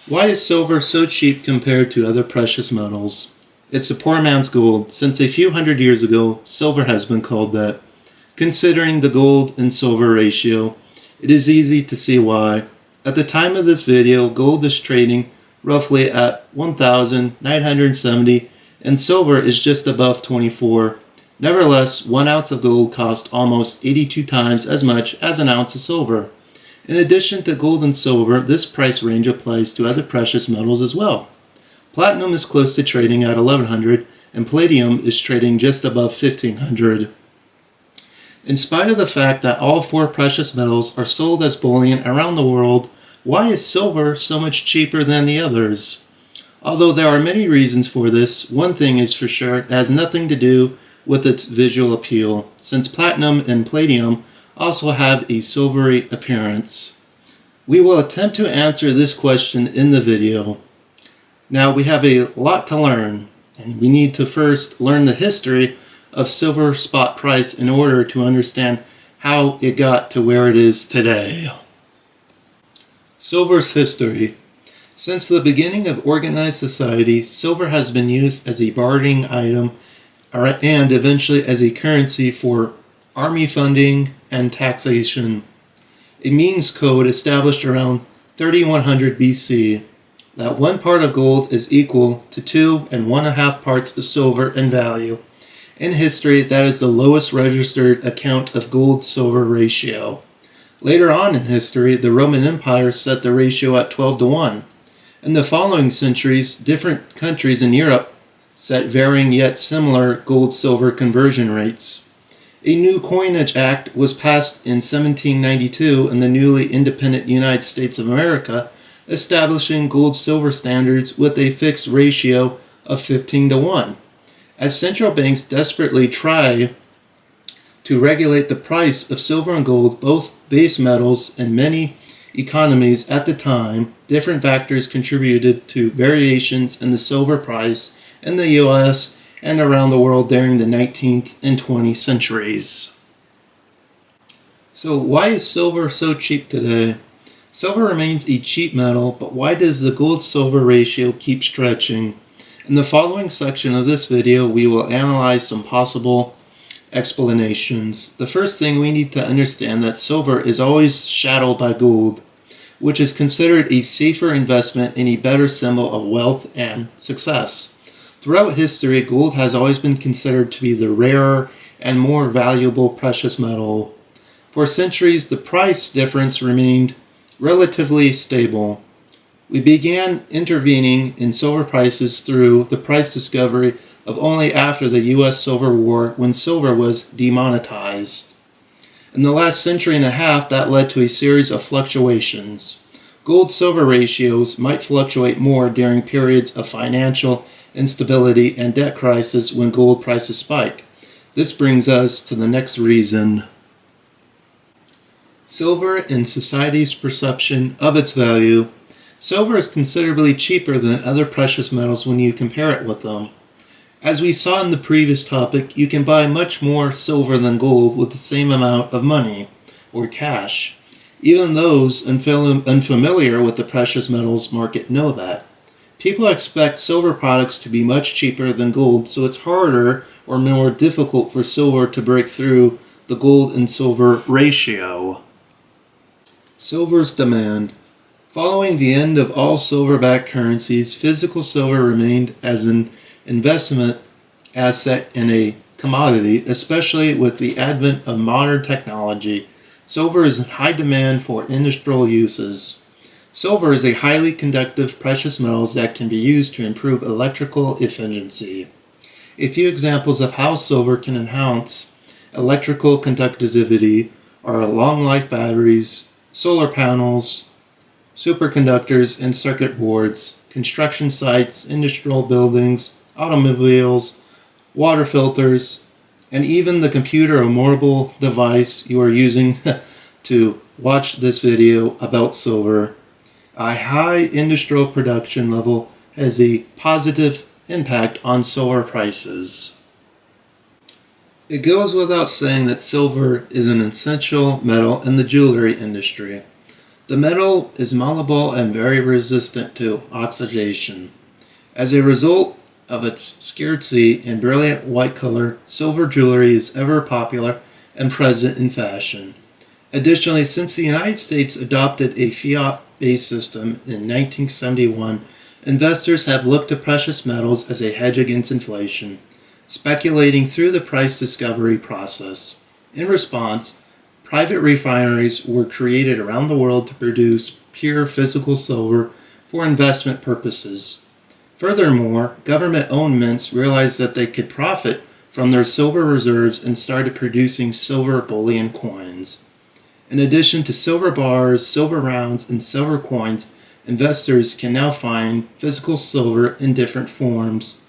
Why is silver so cheap compared to other precious metals? It's a poor man's gold. Since a few hundred years ago, silver has been called that. Considering the gold and silver ratio, it is easy to see why. At the time of this video, gold is trading roughly at 1,970 and silver is just above 24. Nevertheless, 1 ounce of gold costs almost 82 times as much as an ounce of silver. In addition to gold and silver, this price range applies to other precious metals as well. Platinum is close to trading at 1100 and palladium is trading just above 1500. In spite of the fact that all four precious metals are sold as bullion around the world, why is silver so much cheaper than the others? Although there are many reasons for this, one thing is for sure it has nothing to do with its visual appeal, since platinum and palladium also have a silvery appearance. We will attempt to answer this question in the video. Now we have a lot to learn, and we need to first learn the history of silver spot price in order to understand how it got to where it is today. Silver's history. Since the beginning of organized society, silver has been used as a bartering item and eventually as a currency for army funding and taxation. A means code established around 3100 BC that 1 part of gold is equal to 2 1/2 parts of silver in value. In history, that is the lowest registered account of gold-silver ratio. Later on in history, the Roman Empire set the ratio at 12 to 1. In the following centuries, different countries in Europe set varying yet similar gold-silver conversion rates. A new coinage act was passed in 1792 in the newly independent United States of America, establishing gold-silver standards with a fixed ratio of 15 to 1. As central banks desperately try to regulate the price of silver and gold, both base metals, and many economies at the time, different factors contributed to variations in the silver price in the U.S. and around the world during the 19th and 20th centuries. So why is silver so cheap today? Silver remains a cheap metal, but why does the gold-silver ratio keep stretching? In the following section of this video, we will analyze some possible explanations. The first thing we need to understand that silver is always shadowed by gold, which is considered a safer investment and a better symbol of wealth and success. Throughout history, gold has always been considered to be the rarer and more valuable precious metal. For centuries, the price difference remained relatively stable. We began intervening in silver prices through the price discovery of only after the U.S. Silver War, when silver was demonetized. In the last century and a half, that led to a series of fluctuations. Gold-silver ratios might fluctuate more during periods of financial instability and debt crisis when gold prices spike. This brings us to the next reason. Silver and society's perception of its value. Silver is considerably cheaper than other precious metals when you compare it with them. As we saw in the previous topic, you can buy much more silver than gold with the same amount of money, or cash. Even those unfamiliar with the precious metals market know that. People expect silver products to be much cheaper than gold, so it's harder or more difficult for silver to break through the gold and silver ratio. Silver's demand. Following the end of all silver-backed currencies, physical silver remained as an investment asset and a commodity, especially with the advent of modern technology. Silver is in high demand for industrial uses. Silver is a highly conductive precious metal that can be used to improve electrical efficiency. A few examples of how silver can enhance electrical conductivity are long-life batteries, solar panels, superconductors and circuit boards, construction sites, industrial buildings, automobiles, water filters, and even the computer or mobile device you are using to watch this video about silver. A high industrial production level has a positive impact on silver prices. It goes without saying that silver is an essential metal in the jewelry industry. The metal is malleable and very resistant to oxidation. As a result of its scarcity and brilliant white color, silver jewelry is ever popular and present in fashion. Additionally, since the United States adopted a fiat-based system in 1971, investors have looked to precious metals as a hedge against inflation, speculating through the price discovery process. In response, private refineries were created around the world to produce pure physical silver for investment purposes. Furthermore, government-owned mints realized that they could profit from their silver reserves and started producing silver bullion coins. In addition to silver bars, silver rounds, and silver coins, investors can now find physical silver in different forms.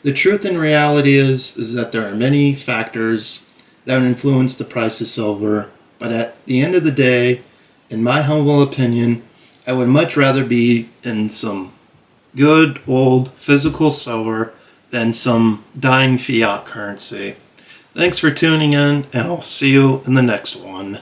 The truth and reality is that there are many factors that influence the price of silver, but at the end of the day, in my humble opinion, I would much rather be in some good old physical silver than some dying fiat currency. Thanks for tuning in, and I'll see you in the next one.